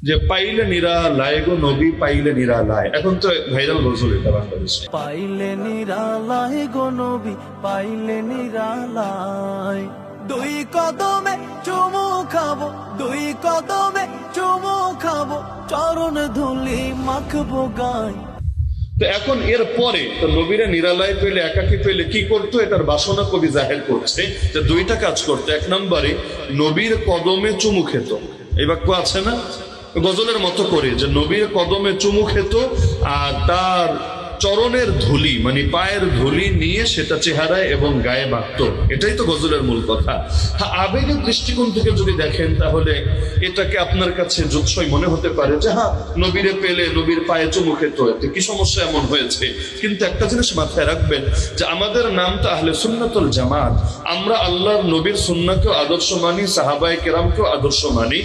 যে পাইলে নিরালায় গো নবী পাইলে নিরালায়, এখন তো ভাইরাল গজল এটা বাংলাদেশে। পাইলে নিরালায় গো নবী পাইলে নিরালায়, দুই কদমে চুমু খাবো, দুই কদমে চুমু খাবো, চরণ ধুলি মাখবো গায়। তো এখন এর পরে তো নবীরা নিরালায় পেলে একাকি পেলে কি করতো, এটার বাসনা কবি জাহের করছে যে দুইটা কাজ করতো। এক নম্বরে নবীর কদমে চুমু খেত, এই বাক্য আছে না গজলের মতো করে, যে নবীর কদমে চুমু খেত আর তার চরণের ধুলি মানে পায়ের ধুলি নিয়ে সেটা চেহারায় এবং গায়ে মাখত। এটাই তো গজলের মূল কথা। আবেগের দৃষ্টিকোণ থেকে যদি দেখেন তাহলে এটাকে আপনার কাছে জোৎসই মনে হতে পারে যে হ্যাঁ নবীরে পেলে নবীর পায়ে চুমু খেত, এতে কি সমস্যা এমন হয়েছে। কিন্তু একটা জিনিস মাথায় রাখবেন যে আমাদের নাম তো আহলে সুন্নাতুল জামাত, আমরা আল্লাহর নবীর সুন্নাহকেও আদর্শ মানি, সাহাবায়ে কেরামকেও আদর্শ মানি।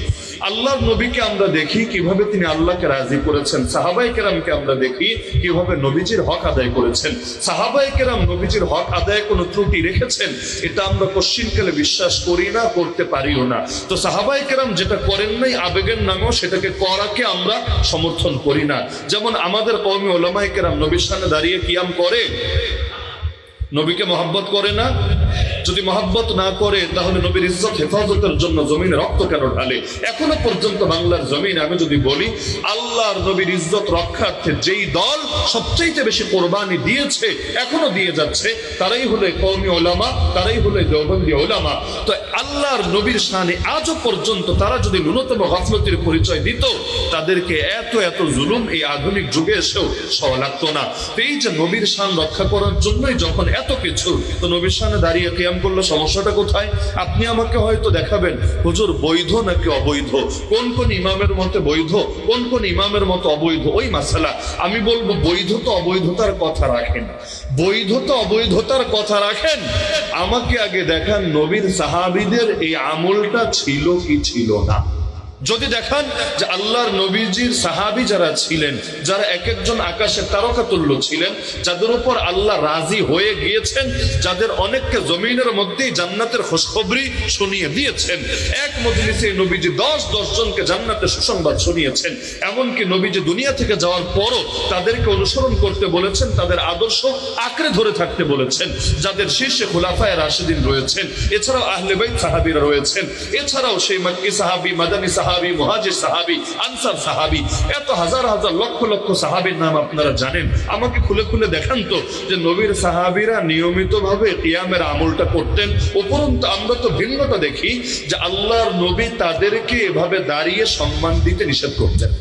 আল্লাহর নবীকে আমরা দেখি কিভাবে তিনি আল্লাহকে রাজি করেছেন, সাহাবায়ে কেরামকে আমরা দেখি কিভাবে নবীজির হক আদায় করেছেন। সাহাবায়ে কেরাম নবীজির হক আদায়ে কোনো ত্রুটি রেখেছেন এটা আমরা পশ্চিমকালে বিশ্বাস করি না, করতে পারিও না। তো সাহাবায়ে কেরাম যেটা করেন নাই আবেগের নামেও সেটাকে করাকে আমরা সমর্থন করি না। যেমন আমাদের কওমি উলামায়ে কেরাম নবীর সামনে দাঁড়িয়ে কিয়াম করে, নবীকে মহব্বত করে না? যদি মহব্বত না করে তাহলে নবীর ইজ্জত হেফাজতের জন্য জমিনে রক্ত কেন ঢালে? এখনো পর্যন্ত বাংলার জমিনে আমি যদি বলি আল্লাহর নবীর ইজ্জত রক্ষার্থে যেই দল সবচেয়ে বেশি কোরবানি দিয়েছে এখনো দিয়ে যাচ্ছে তারাই হলো কওমি উলামা, তারাই হলো দেওবন্দি উলামা। তো আল্লাহর নবীর শানে আজও পর্যন্ত তারা যদি ন্যূনতম গাফলতির পরিচয় দিত তাদেরকে এত এত জুলুম এই আধুনিক যুগে এসেও সওয়া লাগতো না। তো এই যে নবীর শান রক্ষা করার জন্যই যখন এত কিছু, তো নবীর শানে দাঁড়িয়ে কিয়াম করলে সমস্যাটা কোথায়? আপনি আমাকে হয়তো দেখাবেন হুজুর বৈধ নাকি অবৈধ, কোন কোন ইমামের মতে বৈধ, কোন কোন ইমামের মতে অবৈধ, ওই মাসালা। আমি বলবো বৈধ তো অবৈধতার কথা রাখেন, বৈধ তো অবৈধতার কথা রাখেন, আমাকে আগে দেখান নবীর সাহাবীদের এই আমলটা ছিল কি ছিল না। যদি দেখান যে আল্লাহর নবীজির সাহাবী যারা ছিলেন, যারা এক একজন আকাশের তারকা তুল্য ছিলেন, যাদের উপর আল্লাহ রাজি হয়ে গিয়েছেন, যাদের অনেককে জমিনের মধ্যেই জান্নাতের খুশখবরি শুনিয়ে দিয়েছেন, এক মজলিসে নবীজি 10 জনকে জান্নাতের সুসংবাদ শুনিয়েছেন। এমনকি নবীজি দুনিয়া থেকে যাওয়ার পরও তাদেরকে অনুসরণ করতে বলেছেন, তাদের আদর্শ আঁকড়ে ধরে থাকতে বলেছেন, যাদের শীর্ষে খুলাফায়ে রাশিদিন রয়েছেন, এছাড়াও আহলে বাইত সাহাবীরা রয়েছেন, এছাড়াও সেই মক্কি সাহাবী, মাদানী সাহাবী, মুহাজির সাহাবী, আনসার সাহাবী, এত হাজার হাজার লক্ষ লক্ষ সাহাবীর নাম আপনারা জানেন। আমাকে খুলে খুলে দেখান তো যে নবীর সাহাবীরা নিয়মিতভাবে কিয়ামের আমলটা করতেন। উপরন্তু আমরা তো ভিন্নটা দেখি যে আল্লাহর নবী তাদেরকে এভাবে দাঁড়িয়ে সম্মান দিতে নিষেধ করতেন।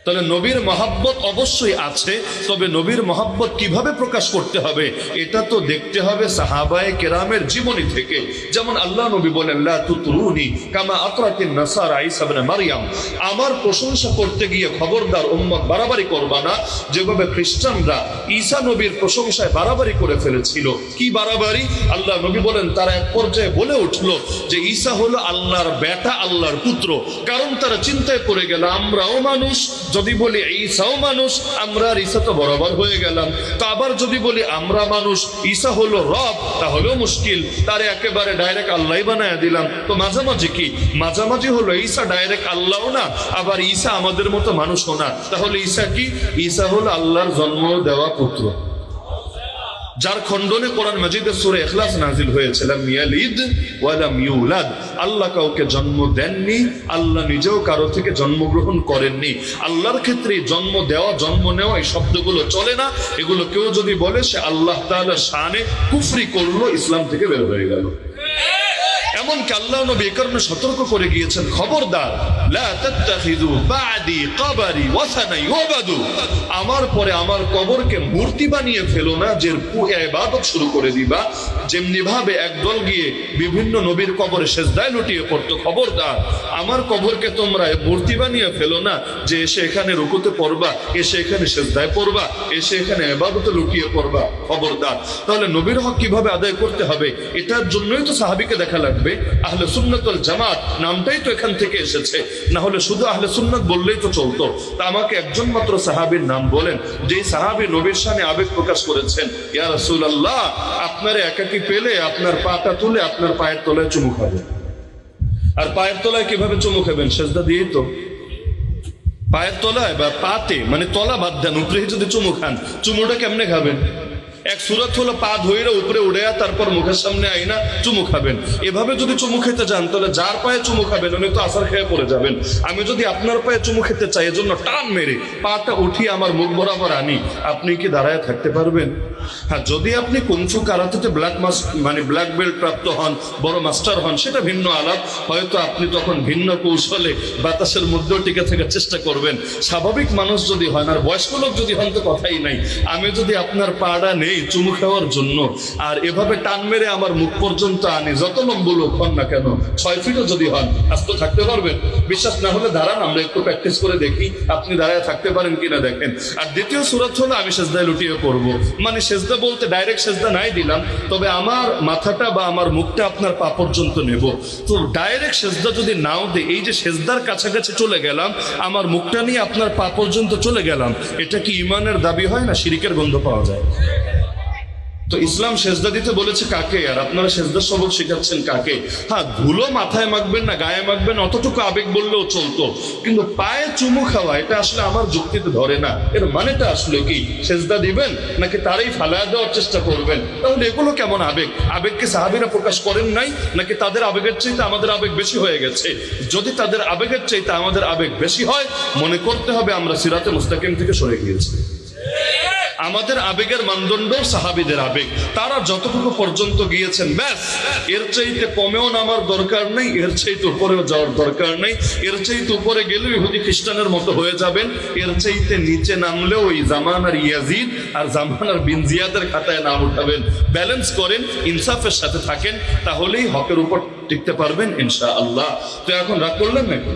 তাহলে নবীর মহব্বত অবশ্যই আছে, তবে নবীর মহব্বত কিভাবে প্রকাশ করতে হবে এটা তো দেখতে হবে সাহাবায়ে কেরামের জীবনী থেকে। যেমন আল্লাহ নবী বলেন লা তুতরুনি কামা আতরাতিন নাসারা ঈসা ইবনে মারইয়াম, আমার প্রশংসা করতে গিয়ে খবরদার উম্মত বাড়াবাড়ি করবা না যেভাবে খ্রিস্টানরা ঈসা নবীর প্রশংসায় বাড়াবাড়ি করে ফেলেছিল। কি বাড়াবাড়ি? আল্লাহ নবী বলেন তারা এক পর্যায়ে বলে উঠলো যে ঈসা হলো আল্লাহর বেটা, আল্লাহর পুত্র। কারণ তারা চিন্তায় পড়ে গেল আমরাও মানুষ, যদি বলি ঈসাও মানুষ আমরা আর ঈসা তো বরাবর হয়ে গেলাম, তো আবার যদি বলি আমরা মানুষ ঈসা হলো রব তাহলেও মুশকিল, তারে একেবারে ডাইরেক্ট আল্লাহই বানায় দিলাম। তো মাঝামাঝি কি? মাঝামাঝি হলো ঈসা ডাইরেক্ট আল্লাহও না, আবার ঈসা আমাদের মতো মানুষও না। তাহলে ঈসা কি? ঈসা হলো আল্লাহর জন্ম দেওয়া পুত্র, যার খণ্ডনে কোরআন মাজিদের সূরা ইখলাস নাজিল হয়েছে লাম ইয়ালিদ ওয়া লাম ইউলাদ, আল্লাহ কাউকে জন্ম দেননি, আল্লাহ নিজেও কারো থেকে জন্মগ্রহণ করেননি। আল্লাহর ক্ষেত্রে জন্ম দেওয়া জন্ম নেওয়া এই শব্দগুলো চলে না। এগুলো কেউ যদি বলে সে আল্লাহ তাআলার শানে কুফরি করলো, ইসলাম থেকে বের হয়ে গেল। এমনকি আল্লাহ নবী এই কারণে সতর্ক করে গিয়েছেন খবরদার লা তাত্তাখিযু বা'দি কবরি ওয়াসানা ইউবাদু, আমার পরে আমার কবরকে মূর্তি বানিয়ে ফেলো না, যে ইবাদত শুরু করে দিবা। যেমনি ভাবে একদল গিয়ে বিভিন্ন নবীর কবরে সেজদায় লুটিয়ে পড়তো, খবরদার আমার কবরকে তোমরা মূর্তি বানিয়ে ফেলো না, যে এসে এখানে রুকুতে পড়বা, এসে এখানে সেজদায় পড়বা, এসে এখানে ইবাদতে লুটিয়ে পড়বা, খবরদার। তাহলে নবীর হক কিভাবে আদায় করতে হবে এটার জন্যই তো সাহাবীকে দেখা লাগবে। আহলে সুন্নাত ওয়াল জামাত নামটাই তো এখান থেকে এসেছে, না হলে শুধু আহলে সুন্নাত বললেই তো চলতো। তা আমাকে একজন মাত্র সাহাবীর নাম বলেন যে সাহাবী নবীর শানে আবেগ প্রকাশ করেছেন, ইয়া রাসূলুল্লাহ আপনারে একাকি পেলে আপনার পাটা তুলে আপনার পায়ের তলায় চুমু খাবেন। আর পায়ের তলায় কিভাবে চুমু খাবেন? সেজদা দিয়েই তো। পায়ের তলায় বা পাতে, মানে তলা বাদ দেন, উপরে যদি চুমু খান, চুমুটা কেমনে খাবেন? এক সুরত হলো পা ধইরা উপরে উড়ে তারপর মুখের সামনে আইনা চুমু খাবেন। এভাবে যদি চুমু খেতে যান তাহলে যার পায়ে চুমু খাবেন উনি তো আসার খেয়ে পড়ে যাবেন। আমি যদি আপনার পায়ে চুমু খেতে চাই, এজন্য টান মেরে পাটা উঠিয়ে আমার মুখ বরাবর আনি, আপনি কি দাঁড়ায় থাকতে পারবেন? হ্যাঁ, যদি আপনি কুংফু কারাতেতে ব্ল্যাক বেল্ট প্রাপ্ত হন, বড় মাস্টার হন, সেটা ভিন্ন আলাপ। হয়তো আপনি তখন ভিন্ন কৌশলে বাতাসের মধ্যেও টিকে থাকার চেষ্টা করবেন। স্বাভাবিক মানুষ যদি হন আর বয়স্ক লোক যদি হন তো কথাই নাই। আমি যদি আপনার পাড়া নেই চুমু খাওয়ার জন্য আর এভাবে টান মেরে আমার মুখ পর্যন্ত আনি, যত লম্বু লোক হন না কেন, 6 ফিটও যদি হন, আস্ত থাকতে পারবেন? বিশ্বাস না হলে দাঁড়ান, আমরা একটু প্র্যাকটিস করে দেখি আপনি দাঁড়ায় থাকতে পারেন কিনা দেখেন। আর দ্বিতীয় সূরত হলো আমি সেজদায় লুটিয়ে পড়বো। মানে সেজদা বলতে ডাইরেক্ট সেজদা নাই দিলাম, তবে আমার মাথাটা বা আমার মুখটা আপনার পা পর্যন্ত নেব। তো ডাইরেক্ট সেজদা যদি নাও দেই, এই যে সেজদার কাছাকাছি চলে গেলাম, আমার মুখটা নিয়ে আপনার পা পর্যন্ত চলে গেলাম, এটা কি ঈমানের দাবি হয় না শিরকের গন্ধ পাওয়া যায়? তো ইসলাম সেজদা দিতে বলেছে কাকে, আর আপনারা সেজদার সবক শেখাচ্ছেন কাকে? হ্যাঁ, ধুলো মাথায় মাখবেন না, গায়ে মাখবেন, অতটুকু আবেগ বললেও চলতো, কিন্তু পায়ে চুমু খাওয়া এটা আসলে আমার যুক্তিতে ধরে না। এর মানেটা আসলে কি? সেজদা দিবেন নাকি তারই ফালায়া দেওয়ার চেষ্টা করবেন? তাহলে এগুলো কেমন আবেগ? আবেগকে সাহাবীরা প্রকাশ করেন নাই, নাকি তাদের আবেগের চাইতে আমাদের আবেগ বেশি হয়ে গেছে? যদি তাদের আবেগের চাইতে আমাদের আবেগ বেশি হয়, মনে করতে হবে আমরা সিরাতে মুস্তাকিম থেকে সরে গিয়েছি। আমাদের আবেগের মানদণ্ড সাহাবীদের আবেগ, তারা যতটুকু পর্যন্ত গিয়েছেন ব্যাস, এর চাইতে কমেও নামার দরকার নেই, এর চাইতে উপরেও যাওয়ার দরকার নেই। এর চাইতে উপরে গেলেও ইহুদি খ্রিস্টানের মতো হয়ে যাবেন, এর চাইতে নিচে নামলেও ওই জামানার ইয়াজিদ আর জামানার বিন জিয়াদের খাতায় নাম উঠাবেন। ব্যালেন্স করেন, ইনসাফের সাথে থাকেন, তাহলেই হকের উপর টিকতে পারবেন ইনশাআল্লাহ। তো এখন রাগ করলেন নাকি?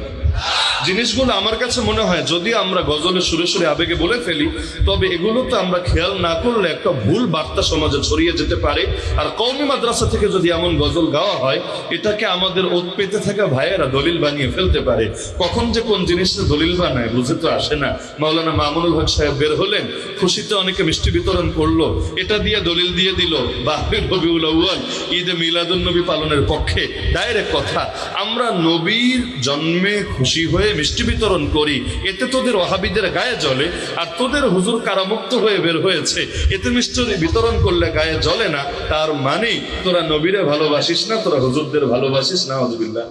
জিনিসগুলো আমার কাছে মনে হয় যদি আমরা গজলে সুরে সুরে আবেগে বলে ফেলি, তবে এগুলো তো আমরা খেয়াল না করলে একটা ভুল বার্তা সমাজে ছড়িয়ে যেতে পারে। আর কওমি মাদ্রাসা থেকে যদি এমন গজল গাওয়া হয়, এটাকে আমাদের ওত পেতে থাকা ভাইয়েরা দলিল বানিয়ে ফেলতে পারে। কখন যে কোন জিনিসটা দলিল বানায় বুঝে তো আসে না। মাওলানা মামুনুল হক সাহেব বের হলেন, খুশিতে অনেকে মিষ্টি বিতরণ করলো, এটা দিয়ে দলিল দিয়ে দিল বাহরির রবিউল আউয়াল, ঈদে মিলাদুন নবী পালনের পক্ষে। ডাইরেক্ট কথা, আমরা নবীর জন্মে খুশি হয়ে মিষ্টি বিতরণ করি, এতে তোদের ওয়াহাবিদের গায়ে জ্বলে, আর তোদের হুজুর কারামুক্ত হয়ে বের হয়েছে, এতে মিষ্টি বিতরণ করলে গায়ে জ্বলে না। তার মানে তোরা নবীরে ভালোবাসিস না, তোরা হুজুরদের ভালোবাসিস না। আউযুবিল্লাহ।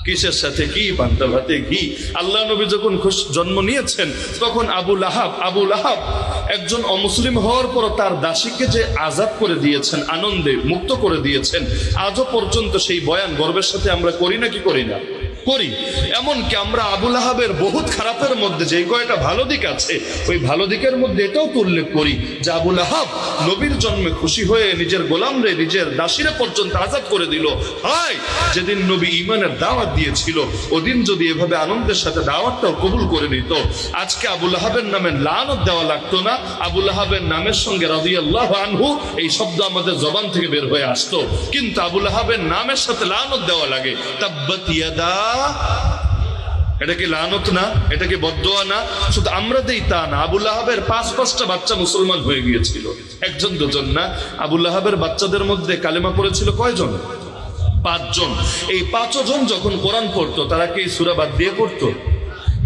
কিসের সাথে কি? পান্তা ভাতে ঘি। আল্লাহ নবী যখন জন্ম নিয়েছেন তখন আবু লাহাব একজন অমুসলিম হওয়ার পর তার দাসীকে যে আজাদ করে দিয়েছেন, আনন্দে মুক্ত করে দিয়েছেন, আজও পর্যন্ত সেই বয়ান গর্বের সাথে আমরা করি না কি করি না? করি। এমনকি আমরা আবু লাহাবের বহুত খারাপের মধ্যে যে কয়টা ভালো দিক আছে, ওই ভালো দিকের মধ্যে এটাও তো উল্লেখ করি যে আবু লাহাব নবীর জন্মে খুশি হয়ে নিজের গোলামরে, নিজের দাসীরা পর্যন্ত আজাদ করে দিল। হায়, যেদিন নবী ঈমানের দাওয়াত দিয়েছিল, ওদিন যদি এভাবে আনন্দের সাথে দাওয়াতটাও কবুল করে নিত, আজকে আবু লাহাবের নামে লানত দেওয়া লাগতো না। আবু লাহাবের নামের সঙ্গে রাদিয়াল্লাহু আনহু এই শব্দ আমাদের জবান থেকে বের হয়ে আসতো, কিন্তু আবু লাহাবের নামের সাথে লানত দেওয়া লাগে। তাব্বাত ইয়াদা, এটা কি লানত না? এটা কি বদদোয়া না? শুধু আমরা দেই তা না, আবু লাহাবের 5-5টা বাচ্চা মুসলমান হয়ে গিয়েছিল, একজন দুজন না। আবু লাহাবের বাচ্চাদের মধ্যে কালেমা পড়েছিল কয়জন? 5 জন। এই 5 জন যখন কোরআন পড়তো, তারা কি এই সূরা বাদ দিয়ে পড়তো?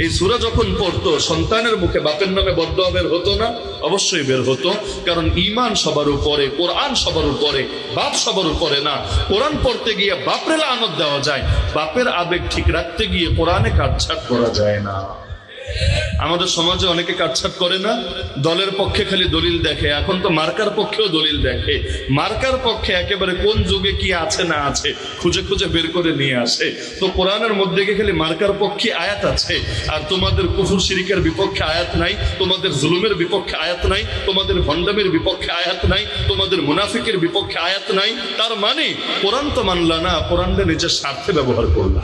এই সূরা যখন পড়তো, সন্তানের মুখে বাপের নামে বদদোয়া বের হতো না? অবশ্যই বের হতো, কারণ ঈমান সবার উপরে, কোরআন সবার উপরে, বাপ সবার উপরে না। কোরআন পড়তে গিয়ে বাপরে লানত দেওয়া যায়, বাপের আবেগ ঠিক রাখতে গিয়ে কোরআনে কাটছাট করা যায় না। আমাদের সমাজে অনেকে কাটছাট করে না, দলের পক্ষে খালি দলিল দেখে। এখন তো মার্কার পক্ষেও দলিল দেখে। মার্কার পক্ষে একেবারে কোন যুগে কি আছে না আছে খুঁজে খুঁজে বের করে নিয়ে আসে। তো কোরআনের মধ্যে কি খালি মার্কার পক্ষে আয়াত আছে, আর তোমাদের কুফর শিরকের বিপক্ষে আয়াত নাই, তোমাদের জুলুমের বিপক্ষে আয়াত নাই, তোমাদের ভণ্ডামের বিপক্ষে আয়াত নাই, তোমাদের মুনাফিকের বিপক্ষে আয়াত নাই? তার মানে কোরআন তো মানলা না, কোরআনটা নিজের স্বার্থে ব্যবহার করলা।